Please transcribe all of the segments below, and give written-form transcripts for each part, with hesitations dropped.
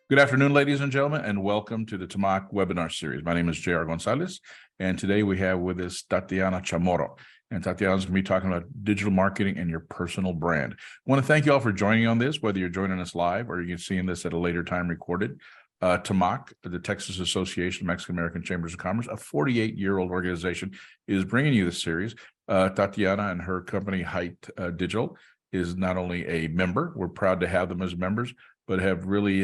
Good afternoon, ladies and gentlemen, and welcome to the Tamac webinar series. My name is J.R. Gonzalez, and today we have with us Tatiana Chamorro. And Tatiana's going to be talking about digital marketing and your personal brand. I want to thank you all for joining on this, whether you're joining us live or you're seeing this at a later time recorded. Tamac, the Texas Association of Mexican American Chambers of Commerce, a 48-year-old organization, is bringing you this series. Tatiana and her company, Height Digital, is not only a member, we're proud to have them as members, but have really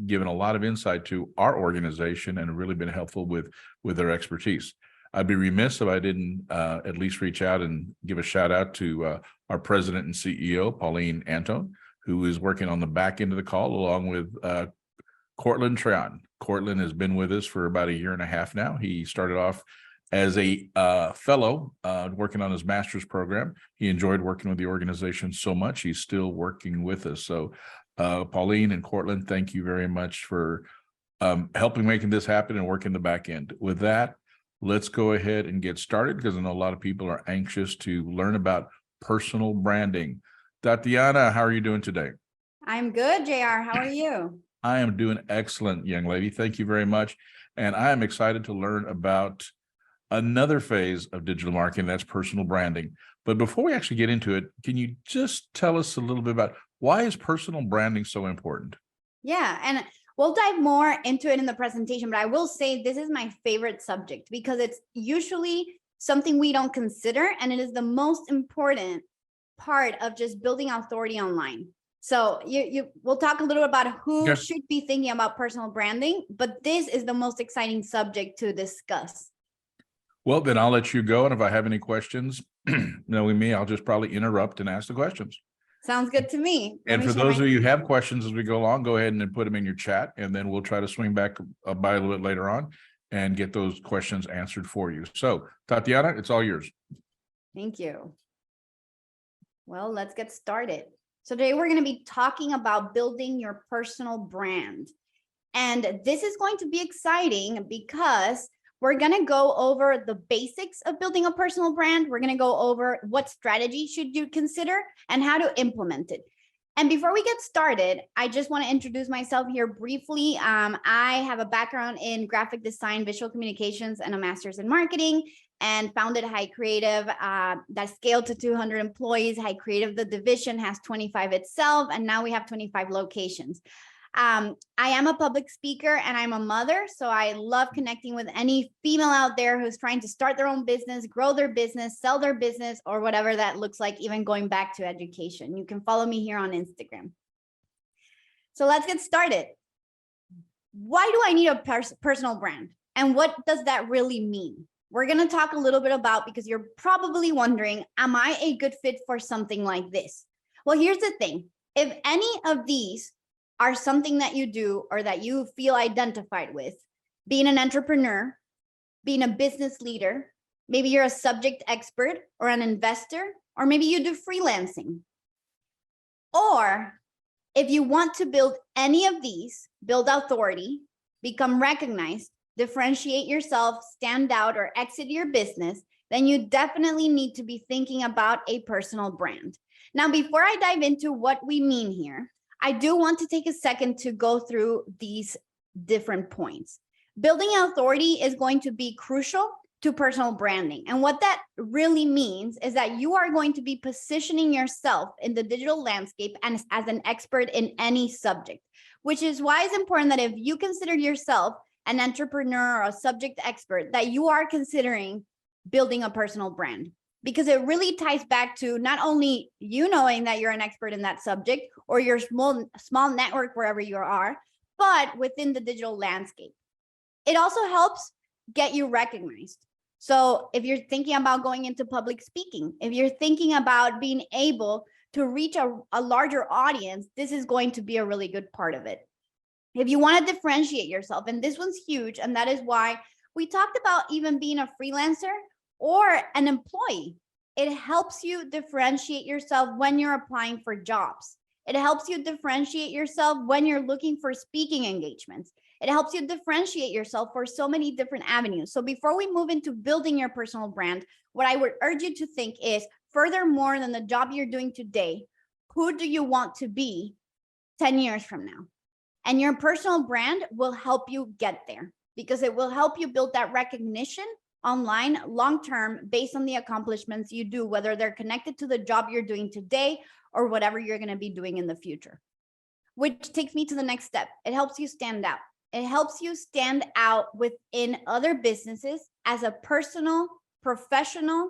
given a lot of insight to our organization and really been helpful with their expertise. I'd be remiss if I didn't at least reach out and give a shout out to our president and CEO, Pauline Antone, who is working on the back end of the call along with Cortland Treon. Cortland has been with us for about a year and a half now. He started off as a fellow working on his master's program. He enjoyed working with the organization so much, he's still working with us. So Pauline and Cortland, thank you very much for helping making this happen and working the back end. With that, let's go ahead and get started because I know a lot of people are anxious to learn about personal branding. Tatiana, how are you doing today? I'm good, JR. How are you? I am doing excellent, young lady. Thank you very much. And I am excited to learn about another phase of digital marketing, that's personal branding. But before we actually get into it, can you just tell us a little bit about why is personal branding so important? Yeah, and we'll dive more into it in the presentation, but I will say this is my favorite subject because it's usually something we don't consider, and it is the most important part of just building authority online. So we'll talk a little about who should be thinking about personal branding, but this is the most exciting subject to discuss. Well, then I'll let you go. And if I have any questions, knowing me, I'll just probably interrupt and ask the questions. Sounds good to me. And for those of you who have questions as we go along, go ahead and put them in your chat, and then we'll try to swing back by a little bit later on and get those questions answered for you. So, Tatiana, it's all yours. Thank you. Well, let's get started. So today we're going to be talking about building your personal brand. And this is going to be exciting because we're going to go over the basics of building a personal brand. We're going to go over what strategy should you consider and how to implement it. And before we get started, I just want to introduce myself here briefly. I have a background in graphic design, visual communications, and a master's in marketing, and founded High Creative that scaled to 200 employees. High Creative, the division, has 25 itself, and now we have 25 locations. I am a public speaker and I'm a mother, so I love connecting with any female out there who's trying to start their own business, grow their business, sell their business, or whatever that looks like, even going back to education. You can follow me here on Instagram. So let's get started. Why do I need a personal brand? And what does that really mean? We're going to talk a little bit about, because you're probably wondering, am I a good fit for something like this? Well, here's the thing. If any of these are something that you do or that you feel identified with, being an entrepreneur, being a business leader, maybe you're a subject expert or an investor, or maybe you do freelancing. Or if you want to build any of these, build authority, become recognized, differentiate yourself, stand out, or exit your business, then you definitely need to be thinking about a personal brand. Now, before I dive into what we mean here, I do want to take a second to go through these different points. Building authority is going to be crucial to personal branding. And what that really means is that you are going to be positioning yourself in the digital landscape and as an expert in any subject, which is why it's important that if you consider yourself an entrepreneur or a subject expert, that you are considering building a personal brand. Because it really ties back to not only you knowing that you're an expert in that subject or your small network wherever you are, but within the digital landscape. It also helps get you recognized. So if you're thinking about going into public speaking, if you're thinking about being able to reach a larger audience, this is going to be a really good part of it. If you want to differentiate yourself, and this one's huge, and that is why we talked about even being a freelancer or an employee. It helps you differentiate yourself when you're applying for jobs. It helps you differentiate yourself when you're looking for speaking engagements. It helps you differentiate yourself for so many different avenues. So before we move into building your personal brand, what I would urge you to think is, furthermore than the job you're doing today, who do you want to be 10 years from now? And your personal brand will help you get there because it will help you build that recognition online long-term based on the accomplishments you do, whether they're connected to the job you're doing today or whatever you're going to be doing in the future. Which takes me to the next step. It helps you stand out. It helps you stand out within other businesses as a personal, professional,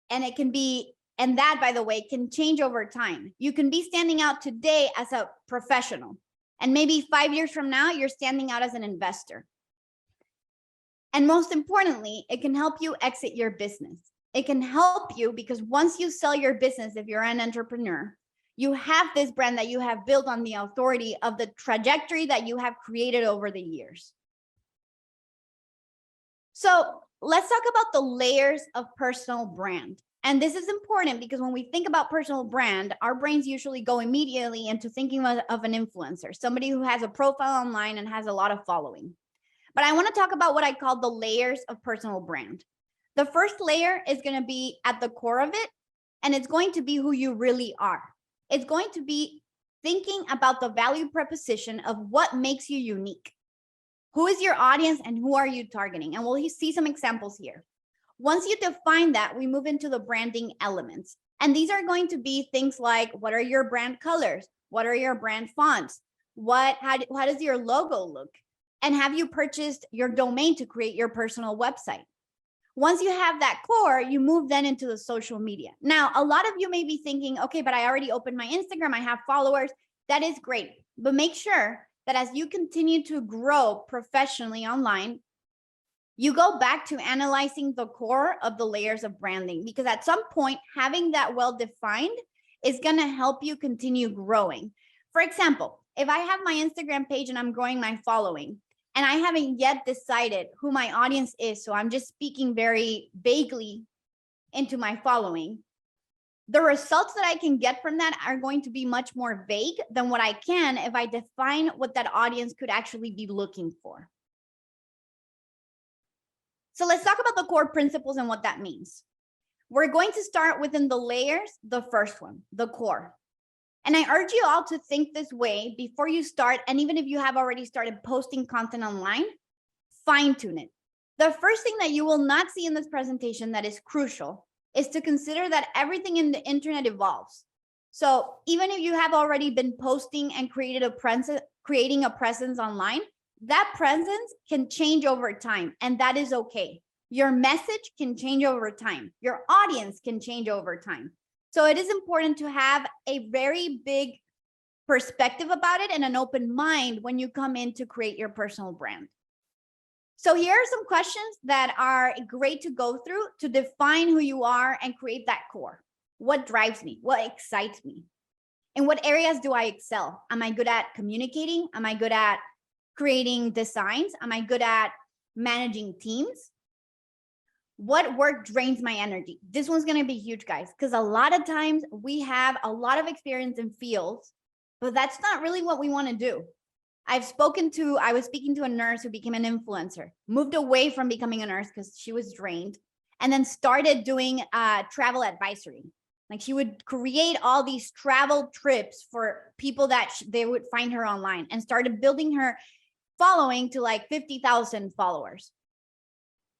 and it can be, and that, by the way, can change over time. You can be standing out today as a professional, and maybe 5 years from now, you're standing out as an investor. And most importantly, it can help you exit your business. It can help you because once you sell your business, if you're an entrepreneur, you have this brand that you have built on the authority of the trajectory that you have created over the years. So let's talk about the layers of personal brand. And this is important because when we think about personal brand, our brains usually go immediately into thinking of an influencer, somebody who has a profile online and has a lot of following. But I want to talk about what I call the layers of personal brand. The first layer is going to be at the core of it, and it's going to be who you really are. It's going to be thinking about the value proposition of what makes you unique. Who is your audience and who are you targeting? And we'll see some examples here. Once you define that, we move into the branding elements. And these are going to be things like, what are your brand colors? What are your brand fonts? How does your logo look? And have you purchased your domain to create your personal website? Once you have that core, you move then into the social media. Now, a lot of you may be thinking, okay, but I already opened my Instagram, I have followers. That is great. But make sure that as you continue to grow professionally online, you go back to analyzing the core of the layers of branding, because at some point, having that well-defined is going to help you continue growing. For example, if I have my Instagram page and I'm growing my following, and I haven't yet decided who my audience is, so I'm just speaking very vaguely into my following, the results that I can get from that are going to be much more vague than what I can if I define what that audience could actually be looking for. So let's talk about the core principles and what that means. We're going to start within the layers, the first one, the core. And I urge you all to think this way before you start. And even if you have already started posting content online, fine tune it. The first thing that you will not see in this presentation that is crucial is to consider that everything in the internet evolves. So even if you have already been posting and creating a presence online, that presence can change over time, and that is okay. Your message can change over time. Your audience can change over time. So it is important to have a very big perspective about it and an open mind when you come in to create your personal brand. So here are some questions that are great to go through to define who you are and create that core. What drives me? What excites me? In what areas do I excel? Am I good at communicating? Am I good at creating designs? Am I good at managing teams? What work drains my energy? This one's going to be huge, guys, because a lot of times we have a lot of experience in fields, but that's not really what we want to do. I was speaking to a nurse who became an influencer, moved away from becoming a nurse because she was drained, and then started doing travel advisory. Like she would create all these travel trips for people that they would find her online, and started building her following to like 50,000 followers.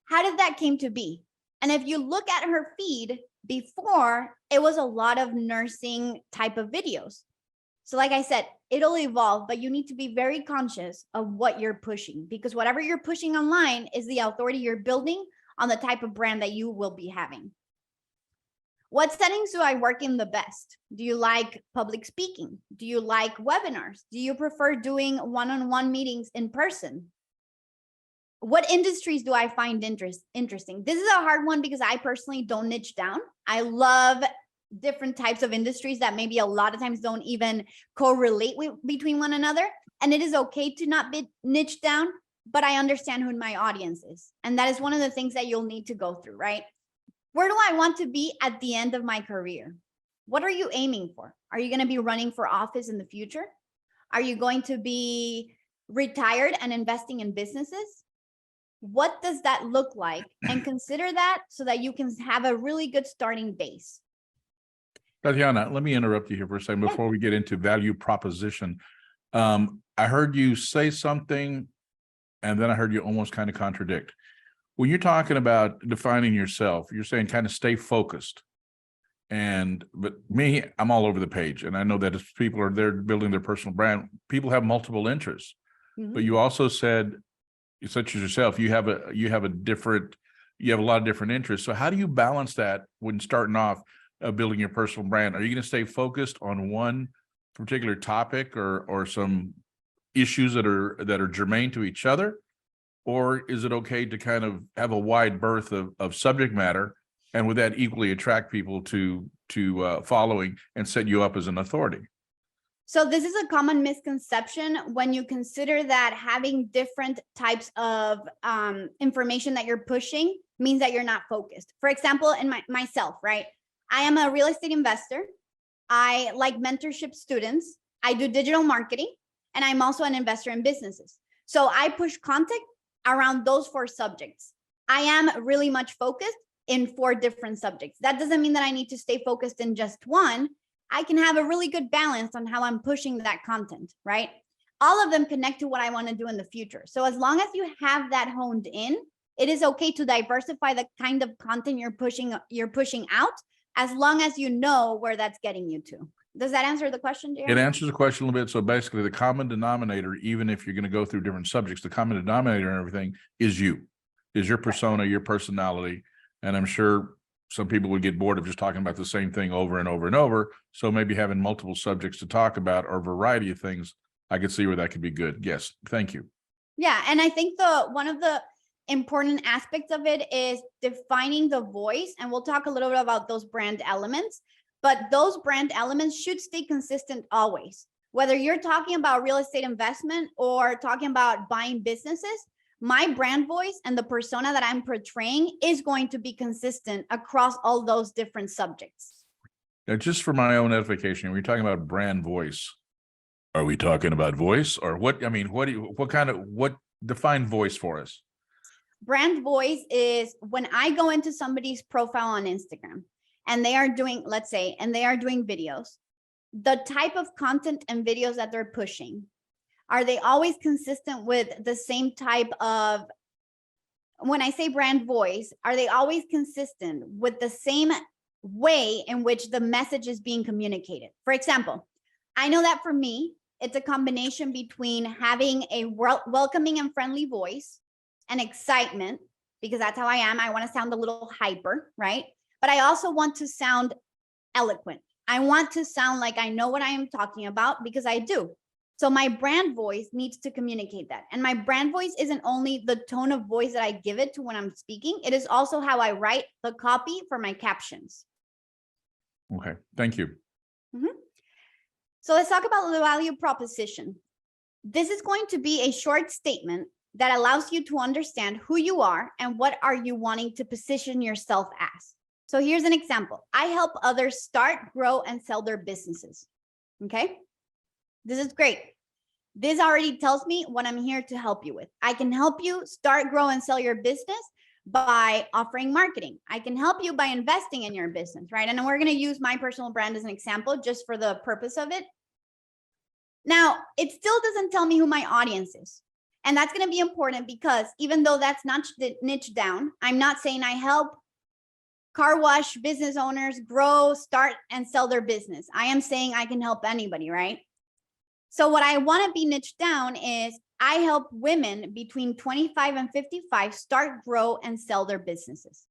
How did that came to be? And if you look at her feed before, it was a lot of nursing type of videos. So like I said, it'll evolve, but you need to be very conscious of what you're pushing, because whatever you're pushing online is the authority you're building on the type of brand that you will be having. What settings do I work in the best? Do you like public speaking? Do you like webinars? Do you prefer doing one-on-one meetings in person? What industries do I find interesting? This is a hard one because I personally don't niche down. I love different types of industries that maybe a lot of times don't even correlate between one another. And it is okay to not be niche down, but I understand who my audience is. And that is one of the things that you'll need to go through, right? Where do I want to be at the end of my career? What are you aiming for? Are you going to be running for office in the future? Are you going to be retired and investing in businesses? What does that look like? And consider that so that you can have a really good starting base. Tatiana, let me interrupt you here for a second before we get into value proposition. I heard you say something, and then I heard you almost kind of contradict. When you're talking about defining yourself, you're saying kind of stay focused. But me, I'm all over the page. And I know that if people are there building their personal brand, people have multiple interests. But you also said, such as yourself, you have a lot of different interests. So how do you balance that when starting off building your personal brand? Are you going to stay focused on one particular topic or some issues that are germane to each other? Or is it okay to kind of have a wide berth of subject matter, and with that equally attract people to following and set you up as an authority? So this is a common misconception when you consider that having different types of information that you're pushing means that you're not focused. For example, in myself, right? I am a real estate investor. I like mentorship students. I do digital marketing, and I'm also an investor in businesses. So I push content around those 4 subjects. I am really much focused in 4 different subjects. That doesn't mean that I need to stay focused in just one. I can have a really good balance on how I'm pushing that content, right? All of them connect to what I want to do in the future. So as long as you have that honed in, it is okay to diversify the kind of content you're pushing out, as long as you know where that's getting you to. Does that answer the question, Jerry? It answers the question a little bit. So basically the common denominator, even if you're going to go through different subjects, the common denominator and everything is your persona, your personality. And I'm sure some people would get bored of just talking about the same thing over and over and over. So maybe having multiple subjects to talk about or a variety of things, I could see where that could be good. Yes. Thank you. Yeah. And I think one of the important aspects of it is defining the voice. And we'll talk a little bit about those brand elements, but those brand elements should stay consistent always. Whether you're talking about real estate investment or talking about buying businesses, my brand voice and the persona that I'm portraying is going to be consistent across all those different subjects. Now, just for my own edification, we're talking about brand voice. Are we talking about voice or what? I mean, what define voice for us? Brand voice is when I go into somebody's profile on Instagram and they are doing, let's say, and they are doing videos, the type of content and videos that they're pushing, are they always consistent with the same type of, when I say brand voice, are they always consistent with the same way in which the message is being communicated? For example, I know that for me, it's a combination between having a welcoming and friendly voice and excitement, because that's how I am. I want to sound a little hyper, right? But I also want to sound eloquent. I want to sound like I know what I am talking about, because I do. So my brand voice needs to communicate that. And my brand voice isn't only the tone of voice that I give it to when I'm speaking, it is also how I write the copy for my captions. Okay, thank you. So let's talk about the value proposition. This is going to be a short statement that allows you to understand who you are and what are you wanting to position yourself as. So here's an example. I help others start, grow, and sell their businesses. Okay. This is great. This already tells me what I'm here to help you with. I can help you start, grow, and sell your business by offering marketing. I can help you by investing in your business, right? And we're going to use my personal brand as an example just for the purpose of it. Now, it still doesn't tell me who my audience is. And that's going to be important because even though that's not niche down, I'm not saying I help car wash business owners grow, start, and sell their business. I am saying I can help anybody, right? So what I want to be niched down is I help women between 25 and 55 start, grow, and sell their businesses.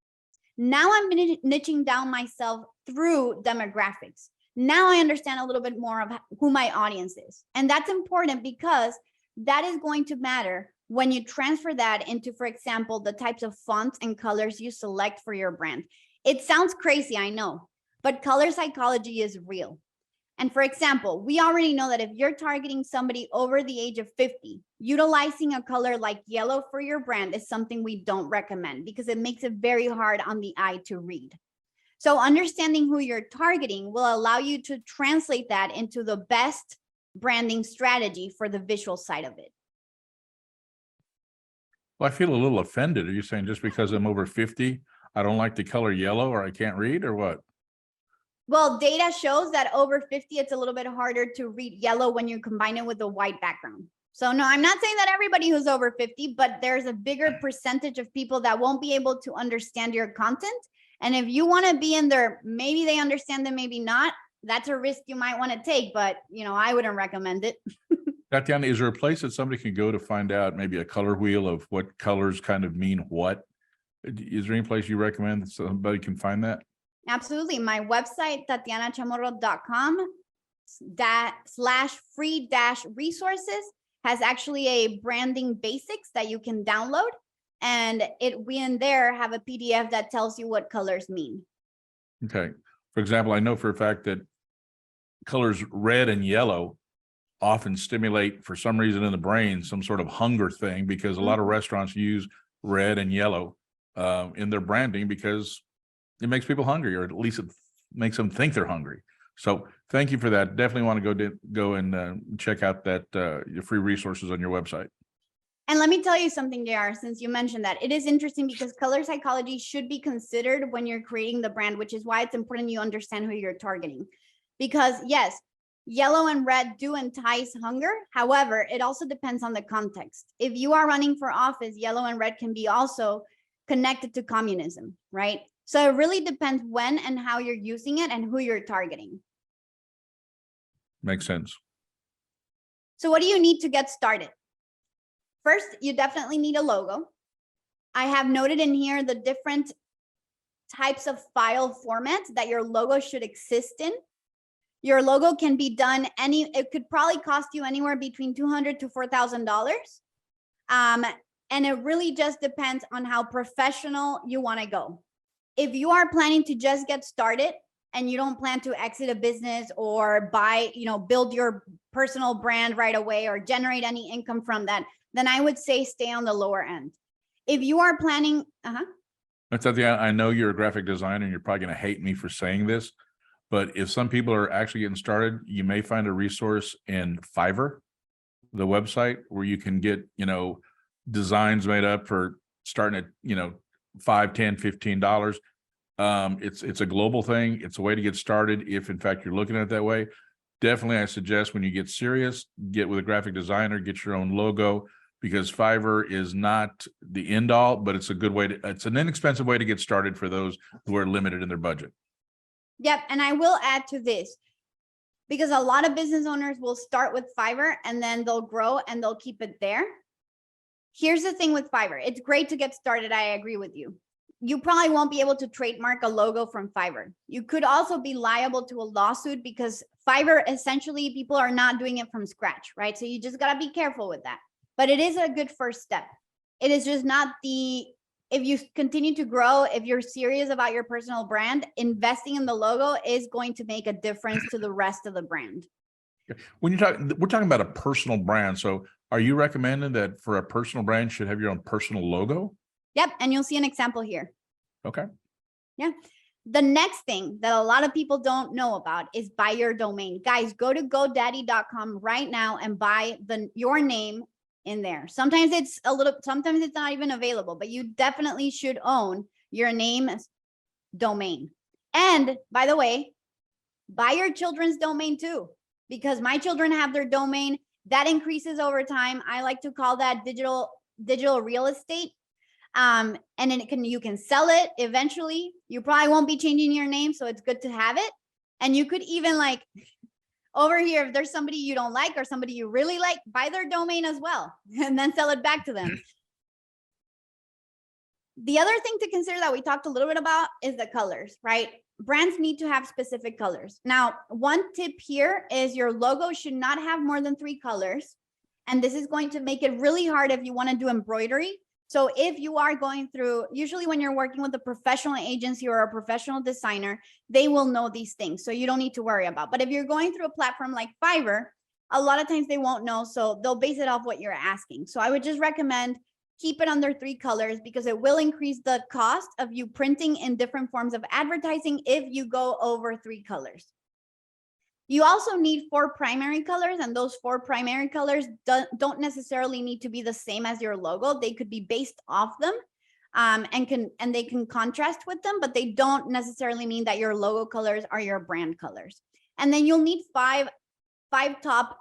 Now I'm niching down myself through demographics. Now I understand a little bit more of who my audience is. And that's important because that is going to matter when you transfer that into, for example, the types of fonts and colors you select for your brand. It sounds crazy, I know, but color psychology is real. And for example, we already know that if you're targeting somebody over the age of 50, utilizing a color like yellow for your brand is something we don't recommend because it makes it very hard on the eye to read. So understanding who you're targeting will allow you to translate that into the best branding strategy for the visual side of it. Well, I feel a little offended. Are you saying just because I'm over 50, I don't like the color yellow or I can't read or what? Well, data shows that over 50, it's a little bit harder to read yellow when you combine it with a white background. So no, I'm not saying that everybody who's over 50, but there's a bigger percentage of people that won't be able to understand your content. And if you want to be in there, maybe they understand it, maybe not. That's a risk you might want to take, but I wouldn't recommend it. Tatiana, is there a place that somebody can go to find out maybe a color wheel of what colors kind of mean what? Is there any place you recommend that somebody can find that? Absolutely. My website, tatianachamorro.com/free-resources has actually a branding basics that you can download. And we in there have a PDF that tells you what colors mean. Okay. For example, I know for a fact that colors red and yellow often stimulate, for some reason in the brain, some sort of hunger thing, because a lot of restaurants use red and yellow in their branding because it makes people hungry, or at least it makes them think they're hungry. So thank you for that. Definitely want to go and check out that your free resources on your website. And let me tell you something, JR, since you mentioned that, it is interesting because color psychology should be considered when you're creating the brand, which is why it's important you understand who you're targeting. Because yes, yellow and red do entice hunger. However, it also depends on the context. If you are running for office, yellow and red can be also connected to communism, right? So it really depends when and how you're using it and who you're targeting. Makes sense. So what do you need to get started? First, you definitely need a logo. I have noted in here the different types of file formats that your logo should exist in. Your logo can be done it could probably cost you anywhere between $200 to $4,000. And it really just depends on how professional you want to go. If you are planning to just get started and you don't plan to exit a business or build your personal brand right away or generate any income from that, then I would say stay on the lower end. If you are planning, Tatiana, I know you're a graphic designer and you're probably going to hate me for saying this, but if some people are actually getting started, you may find a resource in Fiverr, the website, where you can get, designs made up for starting at, $5, $10, $15. It's a global thing. It's a way to get started. If in fact you're looking at it that way, definitely I suggest when you get serious, get with a graphic designer, get your own logo, because Fiverr is not the end all, but it's a good way it's an inexpensive way to get started for those who are limited in their budget. Yep. And I will add to this, because a lot of business owners will start with Fiverr and then they'll grow and they'll keep it there. Here's the thing with Fiverr. It's great to get started. I agree with you. You probably won't be able to trademark a logo from Fiverr. You could also be liable to a lawsuit because Fiverr, essentially, people are not doing it from scratch, right? So you just got to be careful with that. But it is a good first step. It is just not if you continue to grow, if you're serious about your personal brand, investing in the logo is going to make a difference to the rest of the brand. When we're talking about a personal brand. So are you recommending that for a personal brand should have your own personal logo? Yep. And you'll see an example here. Okay. Yeah. The next thing that a lot of people don't know about is buy your domain. Guys, go to GoDaddy.com right now and buy your name in there. Sometimes it's not even available, but you definitely should own your name domain. And by the way, buy your children's domain too, because my children have their domain that increases over time. I like to call that digital real estate. And then you can sell it eventually. You probably won't be changing your name, so it's good to have it. And you could even over here, if there's somebody you don't like or somebody you really like, buy their domain as well and then sell it back to them. The other thing to consider that we talked a little bit about is the colors, right? Brands need to have specific colors. Now, one tip here is your logo should not have more than 3 colors. And this is going to make it really hard if you want to do embroidery. So if you are going through, usually when you're working with a professional agency or a professional designer, they will know these things. So you don't need to worry about. But if you're going through a platform like Fiverr, a lot of times they won't know. So they'll base it off what you're asking. So I would just recommend keep it under 3 colors because it will increase the cost of you printing in different forms of advertising if you go over 3 colors. You also need 4 primary colors, and those 4 primary colors don't necessarily need to be the same as your logo. They could be based off them. and they can contrast with them, but they don't necessarily mean that your logo colors are your brand colors. And then you'll need five top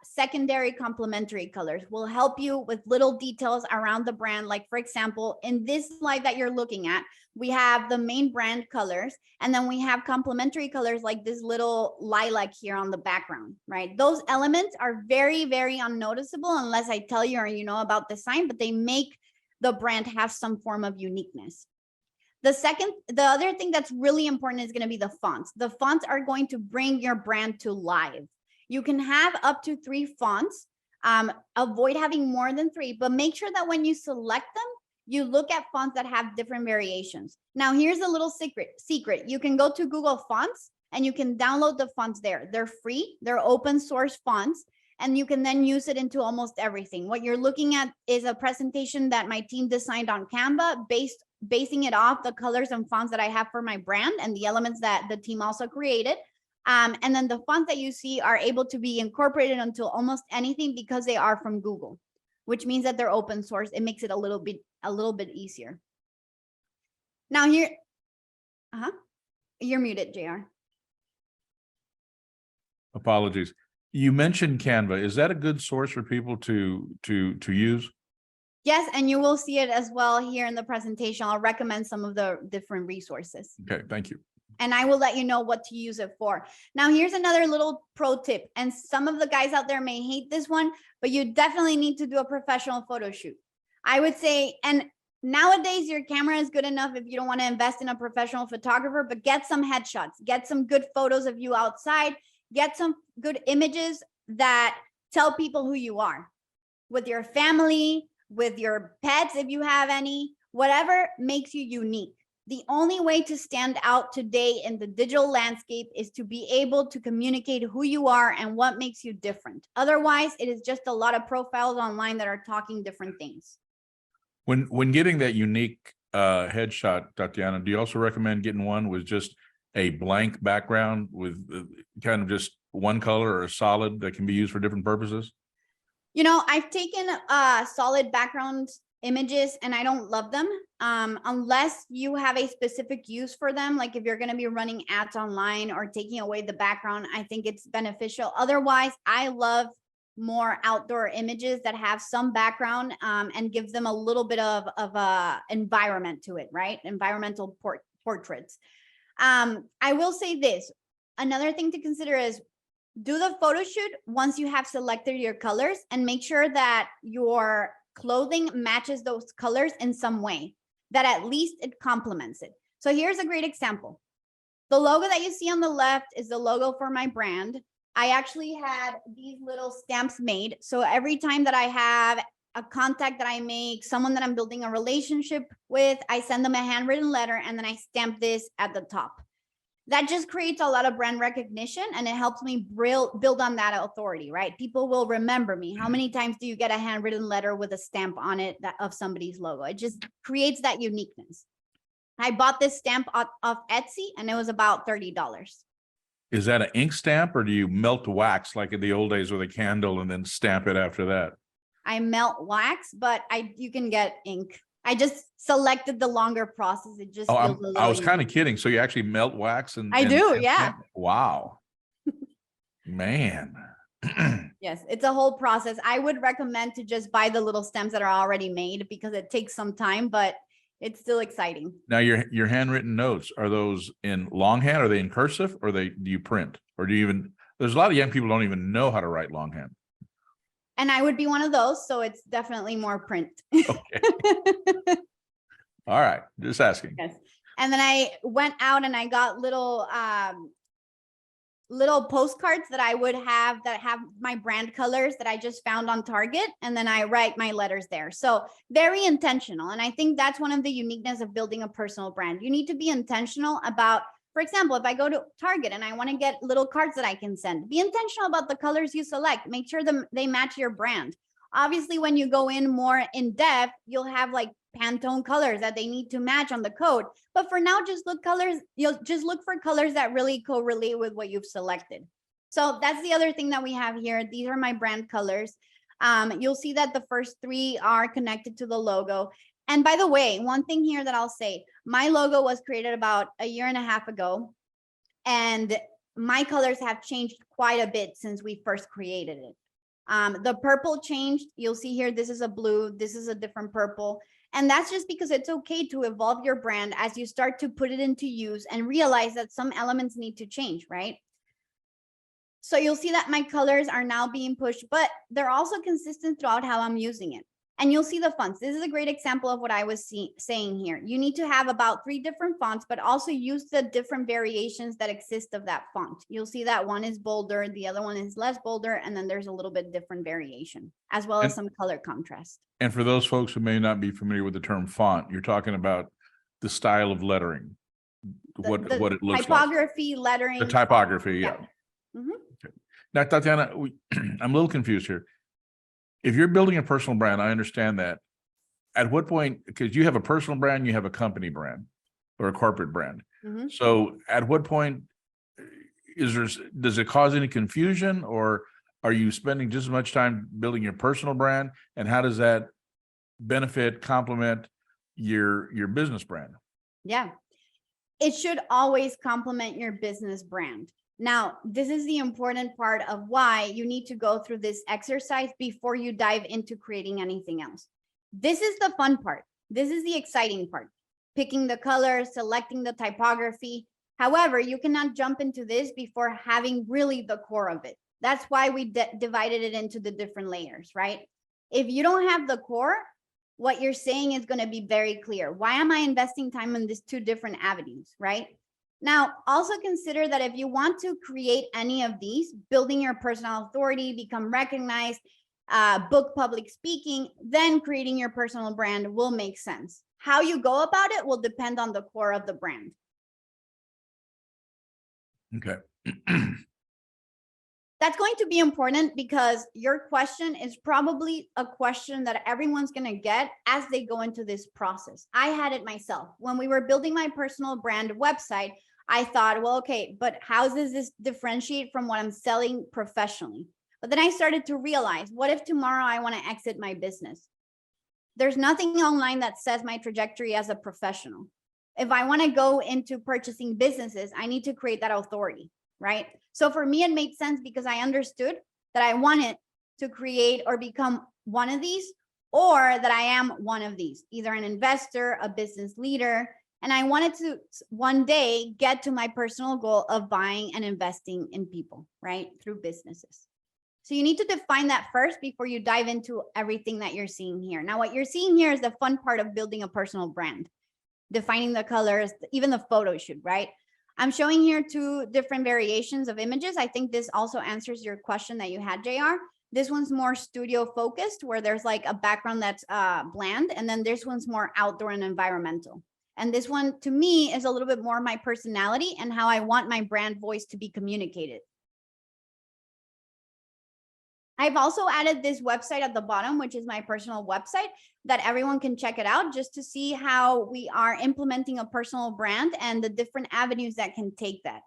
secondary complementary colors. Will help you with little details around the brand. Like, for example, in this slide that you're looking at, we have the main brand colors, and then we have complementary colors like this little lilac here on the background, right? Those elements are very, very unnoticeable unless I tell you or you know about the sign, but they make the brand have some form of uniqueness. The other thing that's really important is going to be the fonts. The fonts are going to bring your brand to life. You can have up to 3 fonts. Avoid having more than 3, but make sure that when you select them, you look at fonts that have different variations. Now, here's a little secret. You can go to Google Fonts and you can download the fonts there. They're free. They're open source fonts, and you can then use it into almost everything. What you're looking at is a presentation that my team designed on Canva, basing it off the colors and fonts that I have for my brand and the elements that the team also created. And then the fonts that you see are able to be incorporated into almost anything because they are from Google, which means that they're open source. It makes it a little bit easier. Now here, you're muted, JR. Apologies. You mentioned Canva. Is that a good source for people to use? Yes, and you will see it as well here in the presentation. I'll recommend some of the different resources. Okay, thank you. And I will let you know what to use it for. Now, here's another little pro tip. And some of the guys out there may hate this one, but you definitely need to do a professional photo shoot. I would say, and nowadays your camera is good enough if you don't want to invest in a professional photographer, but get some headshots, get some good photos of you outside, get some good images that tell people who you are, with your family, with your pets, if you have any, whatever makes you unique. The only way to stand out today in the digital landscape is to be able to communicate who you are and what makes you different. Otherwise, it is just a lot of profiles online that are talking different things. When getting that unique headshot, Tatiana, do you also recommend getting one with just a blank background with kind of just one color or a solid that can be used for different purposes? You know, I've taken solid background images and I don't love them unless you have a specific use for them. Like if you're going to be running ads online or taking away the background, I think it's beneficial. Otherwise, I love more outdoor images that have some background and give them a little bit of a environment to it, right? Environmental portraits. I will say this. Another thing to consider is do the photo shoot once you have selected your colors and make sure that your clothing matches those colors in some way, that at least it complements it. So here's a great example. The logo that you see on the left is the logo for my brand. I actually had these little stamps made. So every time that I have a contact that I make, someone that I'm building a relationship with, I send them a handwritten letter and then I stamp this at the top. That just creates a lot of brand recognition and it helps me build on that authority, right? People will remember me. How many times do you get a handwritten letter with a stamp on it of somebody's logo? It just creates that uniqueness. I bought this stamp off Etsy and it was about $30. Is that an ink stamp or do you melt wax like in the old days with a candle and then stamp it after that? I melt wax, but you can get ink. I just selected the longer process. It just I was kind of kidding. So you actually melt wax and yeah. Wow. Man. Yes, it's a whole process. I would recommend to just buy the little stems that are already made because it takes some time, but it's still exciting. Now your handwritten notes, are those in longhand? Are they in cursive or do you print? Or do you even, there's a lot of young people don't even know how to write longhand. And I would be one of those, so it's definitely more print. Okay. All right, just asking. Yes. And then I went out and I got little postcards that I would have that have my brand colors that I just found on Target, and then I write my letters there. So very intentional. And I think that's one of the uniqueness of building a personal brand. You need to be intentional about, for example, if I go to Target and I want to get little cards that I can send, be intentional about the colors you select. Make sure they match your brand. Obviously, when you go in more in depth, you'll have like Pantone colors that they need to match on the code. But for now, just look for colors that really correlate with what you've selected. So that's the other thing that we have here. These are my brand colors. You'll see that the first 3 are connected to the logo. And by the way, one thing here that I'll say, my logo was created about a year and a half ago, and my colors have changed quite a bit since we first created it. The purple changed. You'll see here, this is a blue, this is a different purple. And that's just because it's okay to evolve your brand as you start to put it into use and realize that some elements need to change, right? So you'll see that my colors are now being pushed, but they're also consistent throughout how I'm using it. And you'll see the fonts. This is a great example of what I was saying here. You need to have about 3 different fonts, but also use the different variations that exist of that font. You'll see that one is bolder, the other one is less bolder, and then there's a little bit different variation, as well as some color contrast. And for those folks who may not be familiar with the term font, you're talking about the style of lettering, what it looks typography, like. lettering. The typography, yeah. Mm-hmm. Okay. Now, Tatiana, I'm a little confused here. If you're building a personal brand, I understand that. At what point, because you have a personal brand, you have a company brand or a corporate brand. Mm-hmm. So at what point does it cause any confusion, or are you spending just as much time building your personal brand? And how does that complement your business brand? Yeah, it should always complement your business brand. Now, this is the important part of why you need to go through this exercise before you dive into creating anything else. This is the fun part. This is the exciting part. Picking the colors, selecting the typography. However, you cannot jump into this before having really the core of it. That's why we divided it into the different layers, right? If you don't have the core, what you're saying is going to be very clear. Why am I investing time in these 2 different avenues, right? Now, also consider that if you want to create any of these, building your personal authority, become recognized, book public speaking, then creating your personal brand will make sense. How you go about it will depend on the core of the brand. Okay. That's going to be important because your question is probably a question that everyone's going to get as they go into this process. I had it myself. When we were building my personal brand website, I thought, well, okay, but how does this differentiate from what I'm selling professionally? But then I started to realize, what if tomorrow I want to exit my business? There's nothing online that says my trajectory as a professional. If I want to go into purchasing businesses, I need to create that authority, right? So for me, it made sense because I understood that I wanted to create or become one of these, or that I am one of these, either an investor, a business leader. And I wanted to one day get to my personal goal of buying and investing in people, right? Through businesses. So you need to define that first before you dive into everything that you're seeing here. Now, what you're seeing here is the fun part of building a personal brand, defining the colors, even the photo shoot, right? I'm showing here 2 different variations of images. I think this also answers your question that you had, JR. This one's more studio focused, where there's like a background that's bland. And then this one's more outdoor and environmental. And this one, to me, is a little bit more my personality and how I want my brand voice to be communicated. I've also added this website at the bottom, which is my personal website, that everyone can check it out just to see how we are implementing a personal brand and the different avenues that can take that.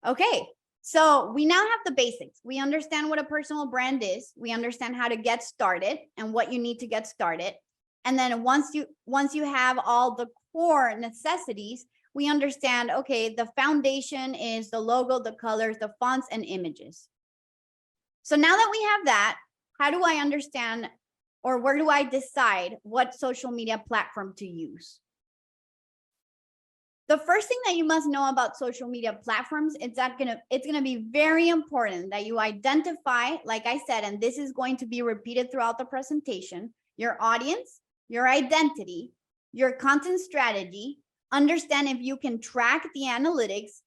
Okay, so we now have the basics. We understand what a personal brand is. We understand how to get started and what you need to get started. And then once you have all the core necessities, we understand, okay, the foundation is the logo, the colors, the fonts, and images. So now that we have that, how do I understand, or where do I decide what social media platform to use? The first thing that you must know about social media platforms is that it's gonna be very important that you identify, like I said, and this is going to be repeated throughout the presentation, your audience, your identity, your content strategy. Understand if you can track the analytics,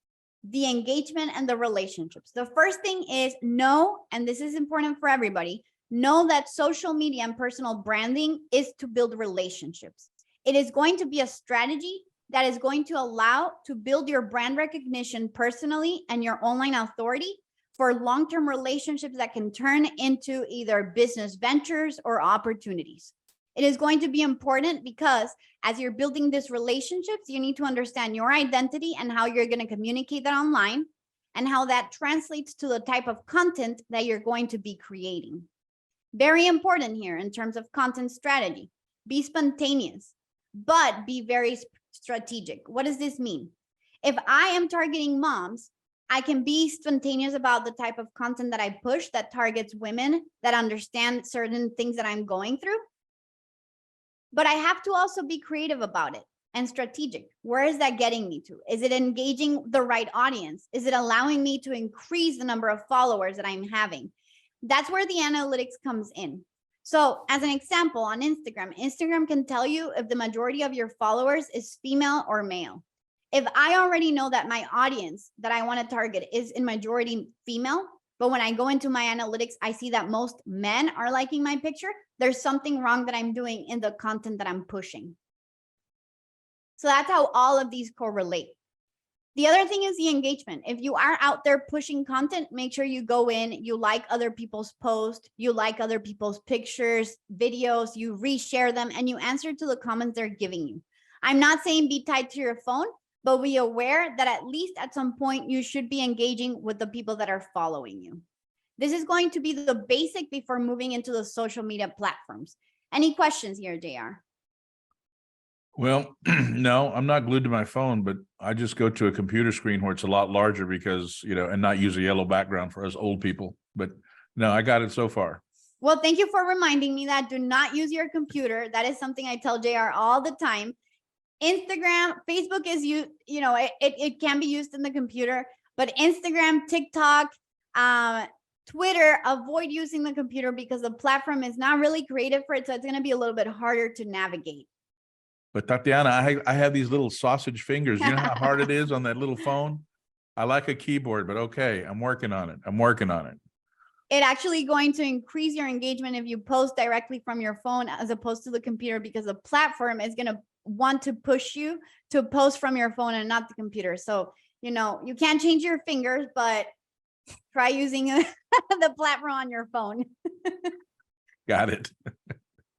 the engagement, and the relationships. The first thing is know, and this is important for everybody, know that social media and personal branding is to build relationships. It is going to be a strategy that is going to allow to build your brand recognition personally and your online authority for long-term relationships that can turn into either business ventures or opportunities. It is going to be important because as you're building these relationships, you need to understand your identity and how you're going to communicate that online and how that translates to the type of content that you're going to be creating. Very important here in terms of content strategy. Be spontaneous, but be very strategic. What does this mean? If I am targeting moms, I can be spontaneous about the type of content that I push that targets women that understand certain things that I'm going through. But I have to also be creative about it and strategic. Where is that getting me to? Is it engaging the right audience? Is it allowing me to increase the number of followers that I'm having? That's where the analytics comes in. So as an example, on Instagram can tell you if the majority of your followers is female or male. If I already know that my audience that I want to target is in majority female, but when I go into my analytics, I see that most men are liking my picture, there's something wrong that I'm doing in the content that I'm pushing. So that's how all of these correlate. The other thing is the engagement. If you are out there pushing content, make sure you go in, you like other people's posts, you like other people's pictures, videos, you reshare them, and you answer to the comments they're giving you. I'm not saying be tied to your phone, but be aware that at least at some point you should be engaging with the people that are following you. This is going to be the basic before moving into the social media platforms. Any questions here, JR? Well, no, I'm not glued to my phone, but I just go to a computer screen where it's a lot larger because, and not use a yellow background for us old people. But no, I got it so far. Well, thank you for reminding me that. Do not use your computer. That is something I tell JR all the time. Instagram, Facebook is it can be used in the computer, but Instagram, TikTok, Twitter, avoid using the computer because the platform is not really created for it. So it's going to be a little bit harder to navigate. But Tatiana, I have these little sausage fingers. You know how hard it is on that little phone? I like a keyboard, but okay, I'm working on it. It actually going to increase your engagement if you post directly from your phone as opposed to the computer, because the platform is going to want to push you to post from your phone and not the computer. So, you can't change your fingers, but try using the platform on your phone. Got it.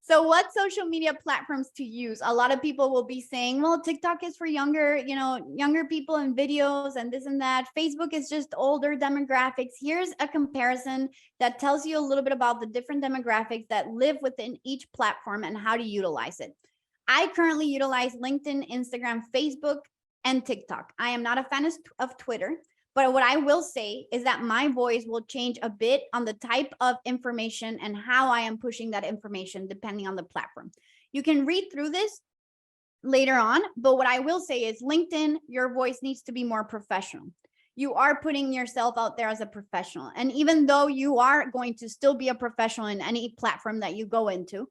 So what social media platforms to use? A lot of people will be saying, well, TikTok is for younger people and videos and this and that. Facebook is just older demographics. Here's a comparison that tells you a little bit about the different demographics that live within each platform and how to utilize it. I currently utilize LinkedIn, Instagram, Facebook, and TikTok. I am not a fan of Twitter. But what I will say is that my voice will change a bit on the type of information and how I am pushing that information depending on the platform. You can read through this later on, but what I will say is LinkedIn, your voice needs to be more professional. You are putting yourself out there as a professional. And even though you are going to still be a professional in any platform that you go into,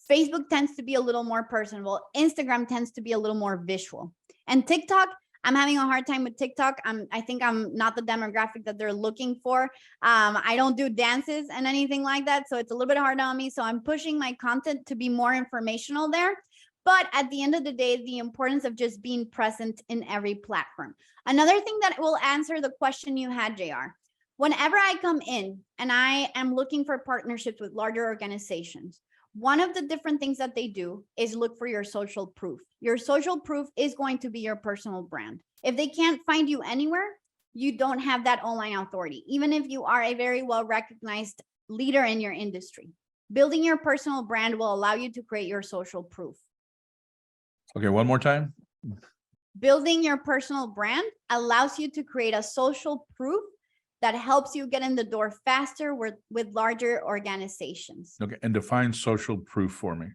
Facebook tends to be a little more personable. Instagram tends to be a little more visual. And TikTok, I'm having a hard time with TikTok. I think I'm not the demographic that they're looking for. I don't do dances and anything like that. So it's a little bit hard on me. So I'm pushing my content to be more informational there. But at the end of the day, the importance of just being present in every platform. Another thing that will answer the question you had, JR, whenever I come in and I am looking for partnerships with larger organizations, one of the different things that they do is look for your social proof. Your social proof is going to be your personal brand. If they can't find you anywhere, you don't have that online authority, even if you are a very well-recognized leader in your industry. Building your personal brand will allow you to create your social proof. Okay, one more time. Building your personal brand allows you to create a social proof that helps you get in the door faster with larger organizations. Okay, and define social proof for me.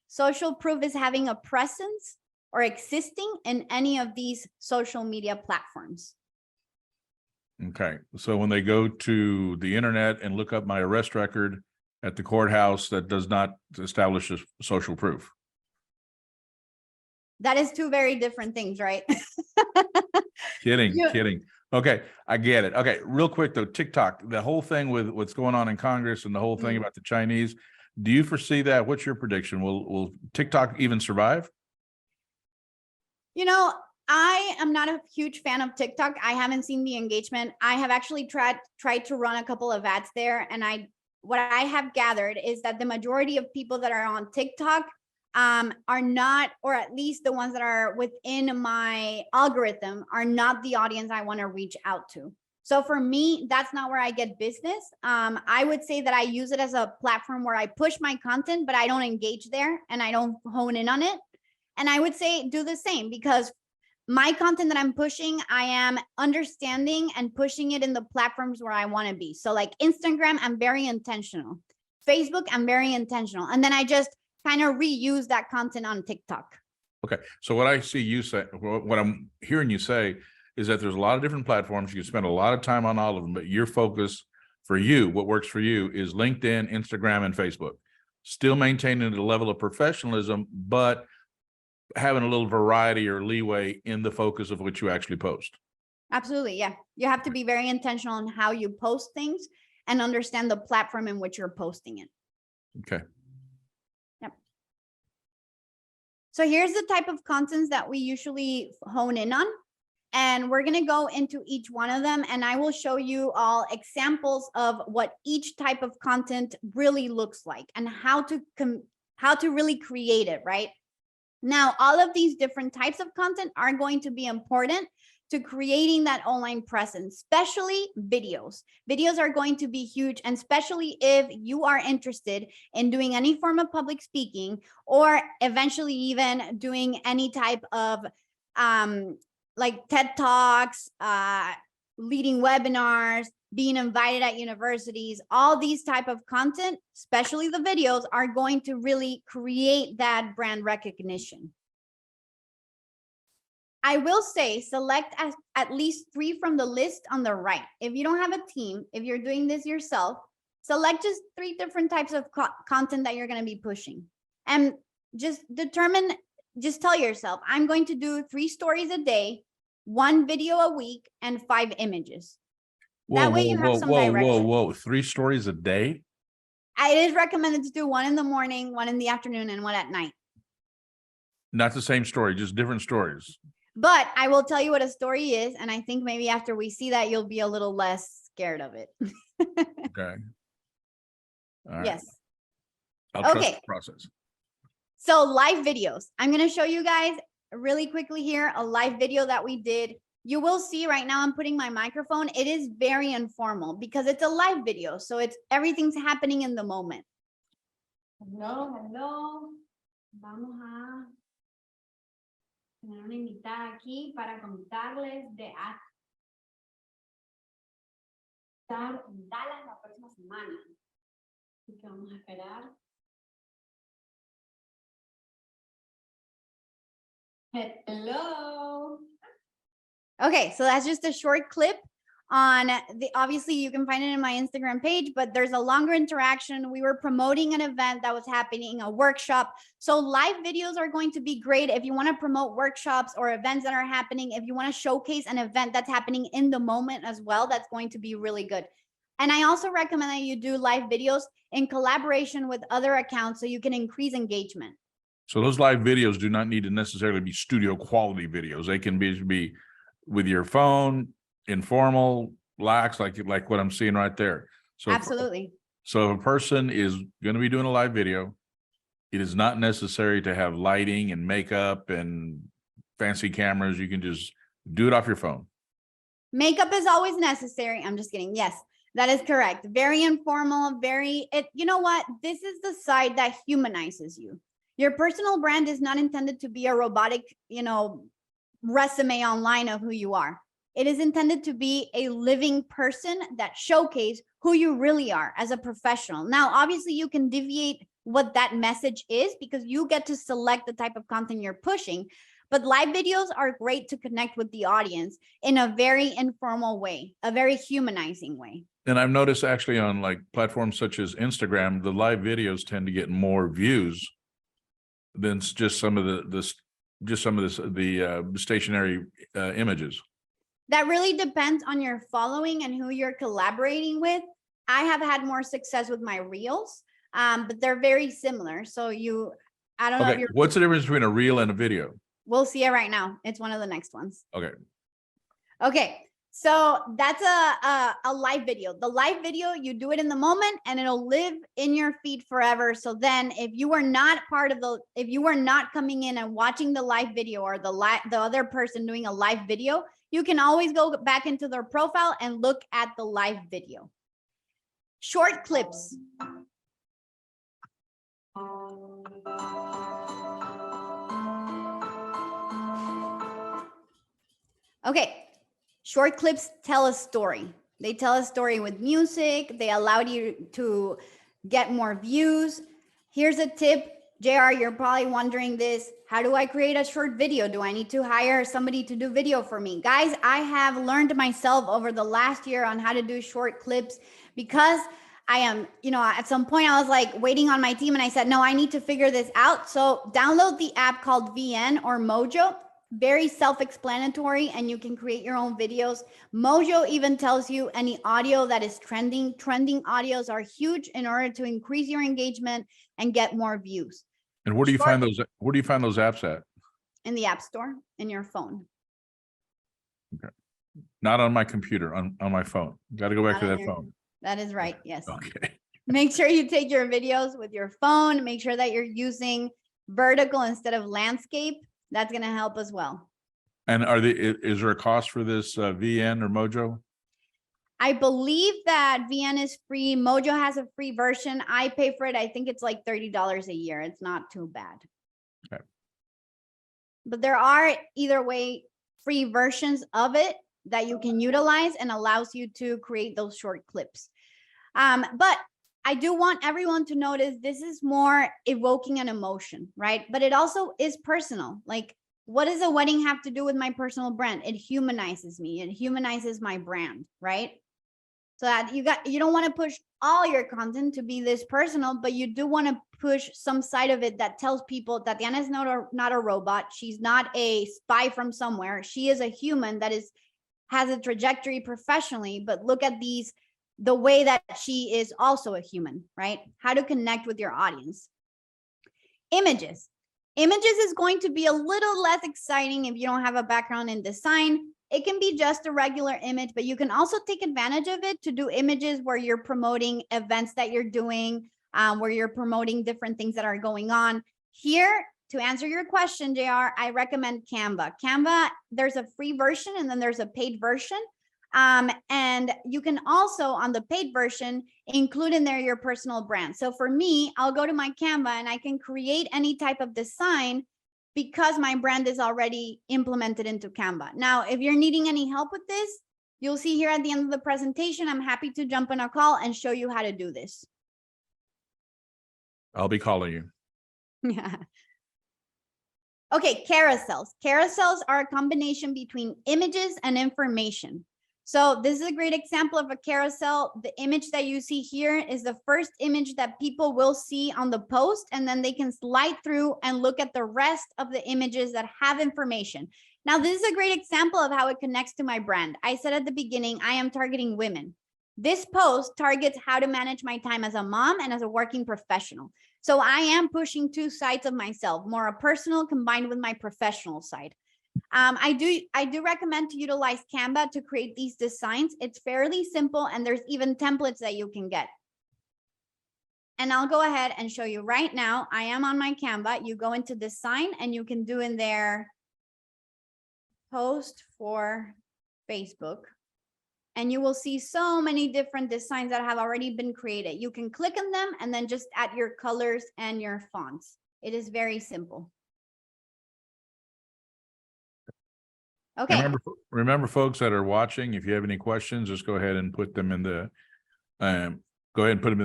Social proof is having a presence or existing in any of these social media platforms. Okay, so when they go to the internet and look up my arrest record at the courthouse, that does not establish a social proof. That is two very different things, right? Kidding. Okay, I get it. Okay, real quick though, TikTok, the whole thing with what's going on in Congress and the whole thing about the Chinese, do you foresee that? What's your prediction? Will TikTok even survive? I am not a huge fan of TikTok. I haven't seen the engagement. I have actually tried to run a couple of ads there, and what I have gathered is that the majority of people that are on TikTok are not, or at least the ones that are within my algorithm, are not the audience I want to reach out to. So for me, that's not where I get business. I would say that I use it as a platform where I push my content, but I don't engage there and I don't hone in on it. And I would say do the same, because my content that I'm pushing, I am understanding and pushing it in the platforms where I want to be. So like Instagram, I'm very intentional. Facebook, I'm very intentional. And then I just kind of reuse that content on TikTok. Okay. So what I see you say, what I'm hearing you say is that there's a lot of different platforms. You can spend a lot of time on all of them, but your focus for you, what works for you, is LinkedIn, Instagram, and Facebook. Still maintaining the level of professionalism, but having a little variety or leeway in the focus of what you actually post. Absolutely. Yeah. You have to be very intentional on how you post things and understand the platform in which you're posting it. Okay. Yep. So here's the type of contents that we usually hone in on. And we're going to go into each one of them, and I will show you all examples of what each type of content really looks like and how to really create it, right? Now, all of these different types of content are going to be important to creating that online presence, especially videos. Videos are going to be huge, and especially if you are interested in doing any form of public speaking, or eventually even doing any type of like TED Talks, leading webinars, being invited at universities. All these type of content, especially the videos, are going to really create that brand recognition. I will say select at least 3 from the list on the right. If you don't have a team, if you're doing this yourself, select just 3 different types of content that you're going to be pushing. And just tell yourself, I'm going to do 3 stories a day, 1 video a week, and 5 images. That way you have some direction. Whoa. 3 stories a day? It is recommended to do 1 in the morning, 1 in the afternoon, and 1 at night. Not the same story, just different stories. But I will tell you what a story is, and I think maybe after we see that, you'll be a little less scared of it. Okay. All right. Yes. I'll trust the process. So live videos. I'm going to show you guys really quickly here a live video that we did. You will see right now I'm putting my microphone. It is very informal because it's a live video. So everything's happening in the moment. Hello. Vamos a tener una invitada aquí para contarles de estar en Dallas la próxima semana. Así que vamos a esperar. Hello. Okay, so that's just a short clip on obviously you can find it in my Instagram page, but there's a longer interaction. We were promoting an event that was happening, a workshop. So live videos are going to be great if you want to promote workshops or events that are happening. If you want to showcase an event that's happening in the moment as well, that's going to be really good. And I also recommend that you do live videos in collaboration with other accounts so you can increase engagement. So those live videos do not need to necessarily be studio quality videos. They can be with your phone, informal, lax, like what I'm seeing right there. So absolutely. So if a person is going to be doing a live video, it is not necessary to have lighting and makeup and fancy cameras. You can just do it off your phone. Makeup is always necessary. I'm just kidding. Yes, that is correct. Very informal, you know what? This is the side that humanizes you. Your personal brand is not intended to be a robotic, resume online of who you are. It is intended to be a living person that showcase who you really are as a professional. Now, obviously you can deviate what that message is because you get to select the type of content you're pushing, but live videos are great to connect with the audience in a very informal way, a very humanizing way. And I've noticed actually on like platforms such as Instagram, the live videos tend to get more views than just some of the stationary images. That really depends on your following and who you're collaborating with. I have had more success with my reels, but they're very similar. So I don't know if you're. What's the difference between a reel and a video? We'll see it right now. It's one of the next ones. Okay. So that's a live video. The live video, you do it in the moment and it'll live in your feed forever. So then if you are not if you are not coming in and watching the live video or the other person doing a live video, you can always go back into their profile and look at the live video. Short clips. Okay, short clips tell a story. They tell a story with music. They allow you to get more views. Here's a tip. JR, you're probably wondering this. How do I create a short video? Do I need to hire somebody to do video for me? Guys, I have learned myself over the last year on how to do short clips because I am, at some point I was like waiting on my team and I said, no, I need to figure this out. So download the app called VN or Mojo. Very self-explanatory, and you can create your own videos. Mojo even tells you any audio that is trending. Trending audios are huge in order to increase your engagement and get more views. And where do you find those? Where do you find those apps at? In the App Store, in your phone. Okay. Not on my computer, on my phone. Got to go back to that phone. That is right. Yes. Okay. Make sure you take your videos with your phone. Make sure that you're using vertical instead of landscape. That's going to help as well. And is there a cost for this VN or Mojo? I believe that VN is free. Mojo has a free version. I pay for it. I think it's like $30 a year. It's not too bad. Okay. But there are either way free versions of it that you can utilize and allows you to create those short clips. But I do want everyone to notice this is more evoking an emotion, right? But it also is personal. Like, what does a wedding have to do with my personal brand? It humanizes me. It humanizes my brand, right? So that you don't want to push all your content to be this personal, but you do want to push some side of it that tells people Tatiana is not a robot. She's not a spy from somewhere. She is a human that has a trajectory professionally, but look at the way that she is also a human, right? How to connect with your audience. Images. Images is going to be a little less exciting if you don't have a background in design. It can be just a regular image, but you can also take advantage of it to do images where you're promoting events that you're doing, where you're promoting different things that are going on. Here, to answer your question, JR, I recommend Canva. Canva, there's a free version and then there's a paid version. And you can also, on the paid version, include in there your personal brand. So for me, I'll go to my Canva and I can create any type of design because my brand is already implemented into Canva. Now, if you're needing any help with this, you'll see here at the end of the presentation, I'm happy to jump on a call and show you how to do this. I'll be calling you. Yeah. Okay, carousels. Carousels are a combination between images and information. So this is a great example of a carousel. The image that you see here is the first image that people will see on the post, and then they can slide through and look at the rest of the images that have information. Now, this is a great example of how it connects to my brand. I said at the beginning, I am targeting women. This post targets how to manage my time as a mom and as a working professional. So I am pushing two sides of myself, more a personal combined with my professional side. I do recommend to utilize Canva to create these designs. It's fairly simple and there's even templates that you can get. And I'll go ahead and show you right now. I am on my Canva. You go into design and you can do in there post for Facebook. And you will see so many different designs that have already been created. You can click on them and then just add your colors and your fonts. It is very simple. Okay. Remember, folks that are watching, if you have any questions, just go ahead and put them in the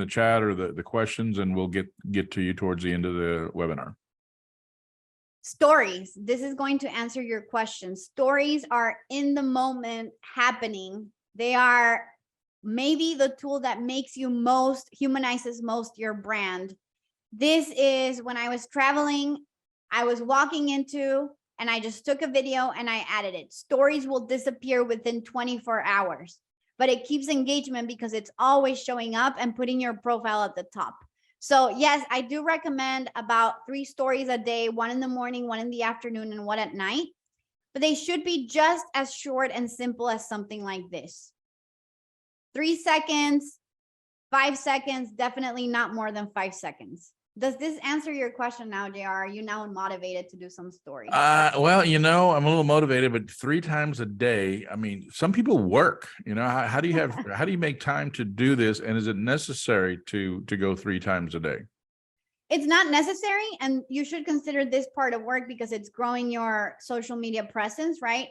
chat or the questions, and we'll get to you towards the end of the webinar. Stories. This is going to answer your question. Stories are in the moment happening. They are maybe the tool that makes you humanizes most your brand. This is when I was traveling, I was walking into, and I just took a video and I added it. Stories will disappear within 24 hours, but it keeps engagement because it's always showing up and putting your profile at the top. So yes, I do recommend about 3 stories a day, 1 in the morning, 1 in the afternoon, and 1 at night, but they should be just as short and simple as something like this. 3 seconds, 5 seconds, definitely not more than 5 seconds. Does this answer your question now, JR? Are you now motivated to do some stories? Well, I'm a little motivated, but 3 times a day. I mean, some people work, how do you make time to do this? And is it necessary to go 3 times a day? It's not necessary, and you should consider this part of work because it's growing your social media presence, right?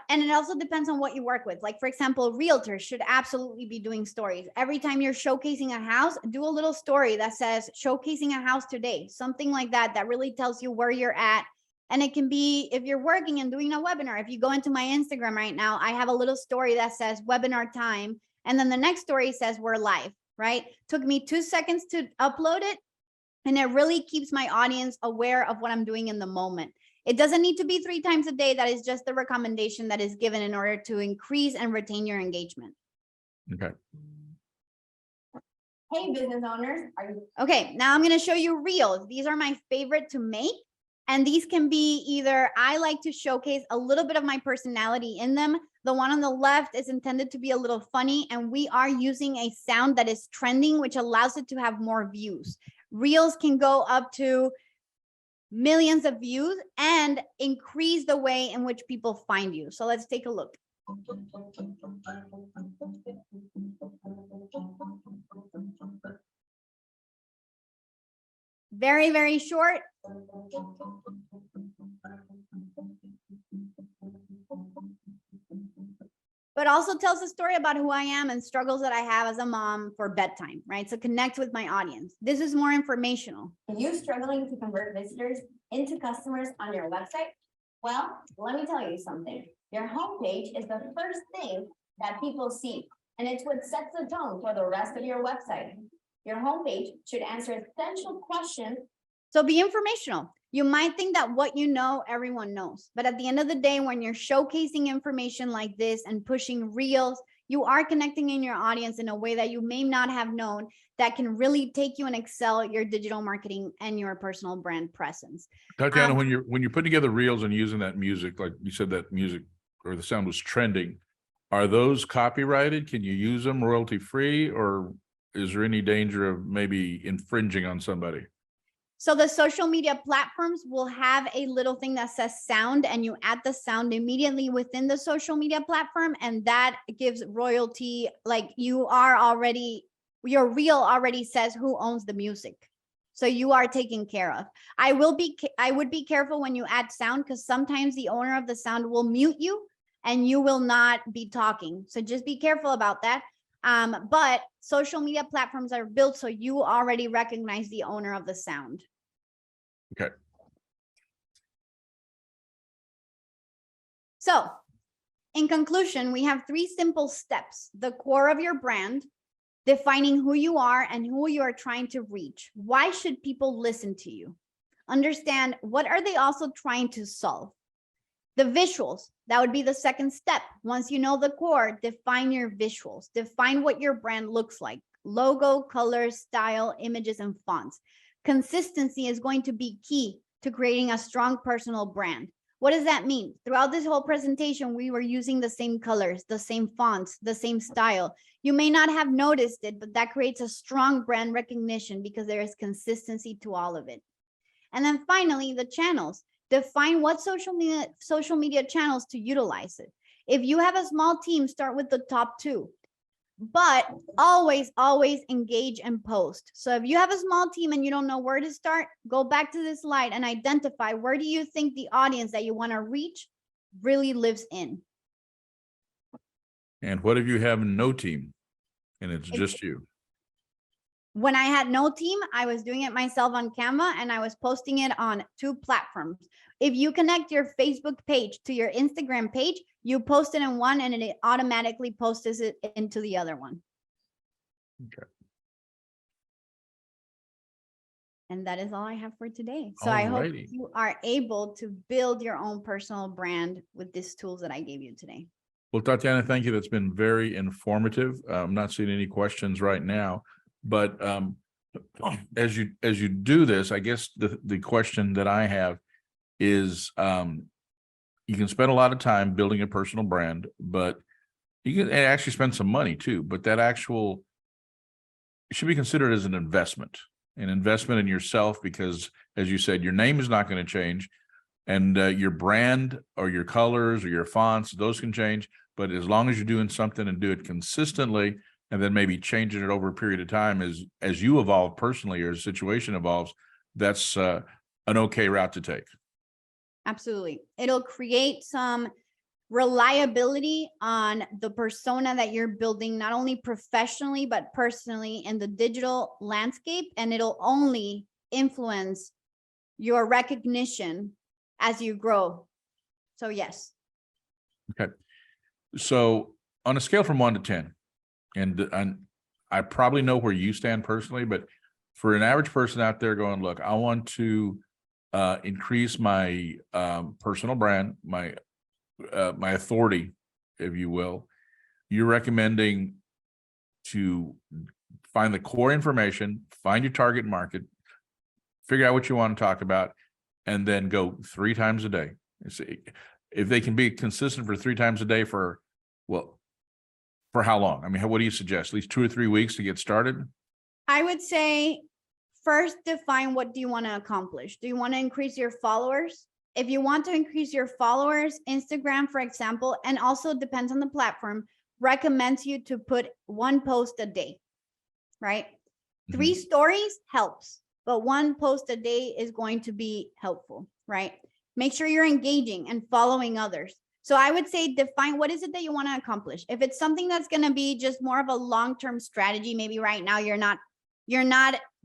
And it also depends on what you work with. Like, for example, realtors should absolutely be doing stories. Every time you're showcasing a house, do a little story that says showcasing a house today, something like that, that really tells you where you're at. And it can be, if you're working and doing a webinar, if you go into my Instagram right now, I have a little story that says webinar time. And then the next story says we're live, right? Took me 2 seconds to upload it. And it really keeps my audience aware of what I'm doing in the moment. It doesn't need to be 3 times a day. That is just the recommendation that is given in order to increase and retain your engagement. Okay. Hey, business owners. Okay, now I'm going to show you reels. These are my favorite to make. And these can be either, I like to showcase a little bit of my personality in them. The one on the left is intended to be a little funny, and we are using a sound that is trending, which allows it to have more views. Reels can go up to millions of views and increase the way in which people find you. So let's take a look. Very, very short. But also tells a story about who I am and struggles that I have as a mom for bedtime, right? So connect with my audience. This is more informational. Are you struggling to convert visitors into customers on your website? Well, let me tell you something. Your homepage is the first thing that people see, and it's what sets the tone for the rest of your website. Your homepage should answer essential questions. So be informational. You might think that what you know, everyone knows. But at the end of the day, when you're showcasing information like this and pushing reels, you are connecting in your audience in a way that you may not have known, that can really take you and excel your digital marketing and your personal brand presence. Tatiana, when you're putting together reels and using that music, like you said, that music or the sound was trending, are those copyrighted? Can you use them royalty free, or is there any danger of maybe infringing on somebody? So the social media platforms will have a little thing that says sound, and you add the sound immediately within the social media platform, and that gives royalty. Like your reel already says who owns the music. So you are taken care of. I would be careful when you add sound, because sometimes the owner of the sound will mute you and you will not be talking. So just be careful about that. But social media platforms are built so you already recognize the owner of the sound. Okay. So in conclusion, we have 3 simple steps: the core of your brand, defining who you are and who you are trying to reach. Why should people listen to you? Understand what are they also trying to solve. The visuals, that would be the second step. Once you know the core, define your visuals. Define what your brand looks like: logo, colors, style, images, and fonts. Consistency is going to be key to creating a strong personal brand. What does that mean? Throughout this whole presentation, we were using the same colors, the same fonts, the same style. You may not have noticed it, but that creates a strong brand recognition because there is consistency to all of it. And then finally, the channels. Define what social media channels to utilize it. If you have a small team, start with the top 2. But always engage and post. So if you have a small team and you don't know where to start, go back to this slide and identify where do you think the audience that you want to reach really lives in. And what if you have no team and it's just you? When I had no team, I was doing it myself on Canva, and I was posting it on 2 platforms. If you connect your Facebook page to your Instagram page, you post it in one and it automatically posts it into the other one. Okay. And that is all I have for today. So I hope you are able to build your own personal brand with these tools that I gave you today. Well, Tatiana, thank you. That's been very informative. I'm not seeing any questions right now, but as you do this, I guess the question that I have is, you can spend a lot of time building a personal brand, but you can actually spend some money too, but that it should be considered as an investment. an investment in yourself, because as you said, your name is not going to change, and your brand or your colors or your fonts, those can change. But as long as you're doing something and do it consistently, and then maybe changing it over a period of time as you evolve personally or as the situation evolves, that's an okay route to take. Absolutely. It'll create some reliability on the persona that you're building, not only professionally, but personally in the digital landscape. And it'll only influence your recognition as you grow. So yes. Okay. So on a scale from 1 to 10, and I probably know where you stand personally, but for an average person out there going, look, I want to increase my personal brand, my authority, if you will, you're recommending to find the core information, find your target market, figure out what you want to talk about, and then go 3 times a day. If they can be consistent for 3 times a day for how long? I mean, what do you suggest? At least 2 or 3 weeks to get started? I would say first define what do you want to accomplish. Do you want to increase your followers? If you want to increase your followers, Instagram, for example, and also depends on the platform, recommends you to put 1 post a day, right? 3 stories helps, but 1 post a day is going to be helpful, right? Make sure you're engaging and following others. So I would say define what is it that you want to accomplish. If it's something that's going to be just more of a long-term strategy, maybe right now you're not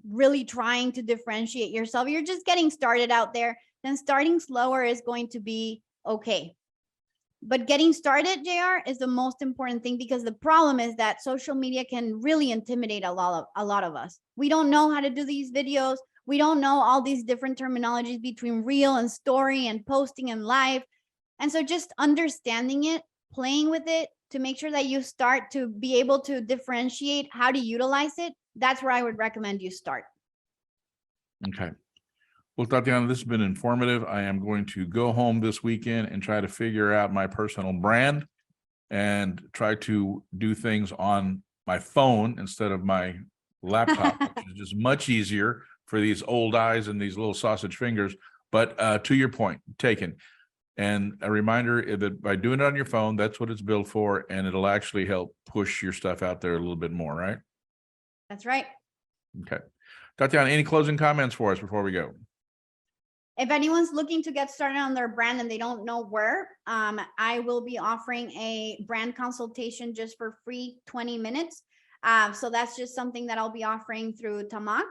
really trying to differentiate yourself, you're just getting started out there, then starting slower is going to be okay. But getting started, JR, is the most important thing, because the problem is that social media can really intimidate a lot of us. We don't know how to do these videos. We don't know all these different terminologies between reel and story and posting and live. And so just understanding it, playing with it to make sure that you start to be able to differentiate how to utilize it, that's where I would recommend you start. Okay. Well, Tatiana, this has been informative. I am going to go home this weekend and try to figure out my personal brand and try to do things on my phone instead of my laptop, which is just much easier for these old eyes and these little sausage fingers. But to your point, taken. And a reminder that by doing it on your phone, that's what it's built for, and it'll actually help push your stuff out there a little bit more, right? That's right. Okay. Tatiana, any closing comments for us before we go? If anyone's looking to get started on their brand and they don't know where, I will be offering a brand consultation just for free 20 minutes. So that's just something that I'll be offering through Tamak.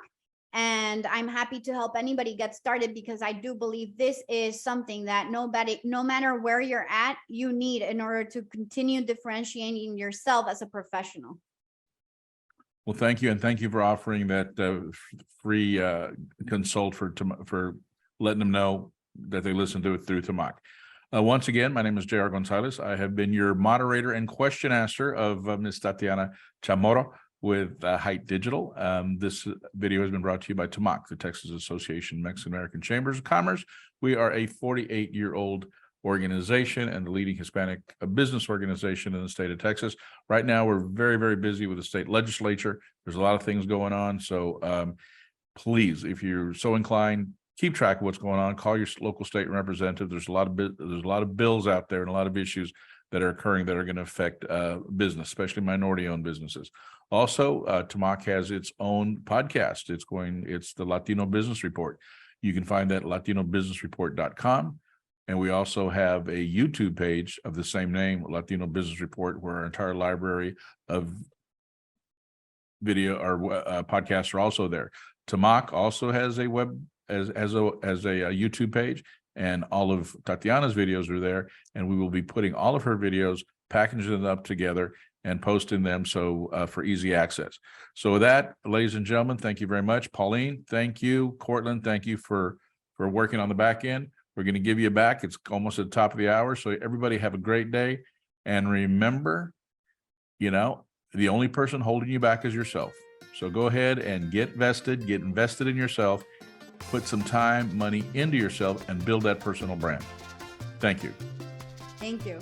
And I'm happy to help anybody get started, because I do believe this is something that no matter where you're at, you need in order to continue differentiating yourself as a professional. Well, thank you. And thank you for offering that free consult for letting them know that they listen to it through Tamak. Once again, my name is J.R. Gonzalez. I have been your moderator and question asker of Ms. Tatiana Chamorro with Height Digital. This video has been brought to you by Tamak, the Texas Association of Mexican American Chambers of Commerce. We are a 48-year-old organization and the leading Hispanic business organization in the state of Texas. Right now, we're very, very busy with the state legislature. There's a lot of things going on. So please, if you're so inclined, keep track of what's going on. Call your local state representative. There's a lot of bills out there and a lot of issues that are occurring that are going to affect business, especially minority-owned businesses. Also, Tamak has its own podcast. It's the Latino Business Report. You can find that at latinobusinessreport.com. And we also have a YouTube page of the same name, Latino Business Report, where our entire library of video or podcasts are also there. Tamak also has a YouTube page, and all of Tatiana's videos are there. And we will be putting all of her videos, packaging them up together, and posting them for easy access. So with that, ladies and gentlemen, thank you very much. Pauline, thank you. Cortland, thank you for working on the back end. We're going to give you back. It's almost at the top of the hour. So everybody have a great day. And remember, the only person holding you back is yourself. So go ahead and get invested in yourself, put some time, money into yourself, and build that personal brand. Thank you. Thank you.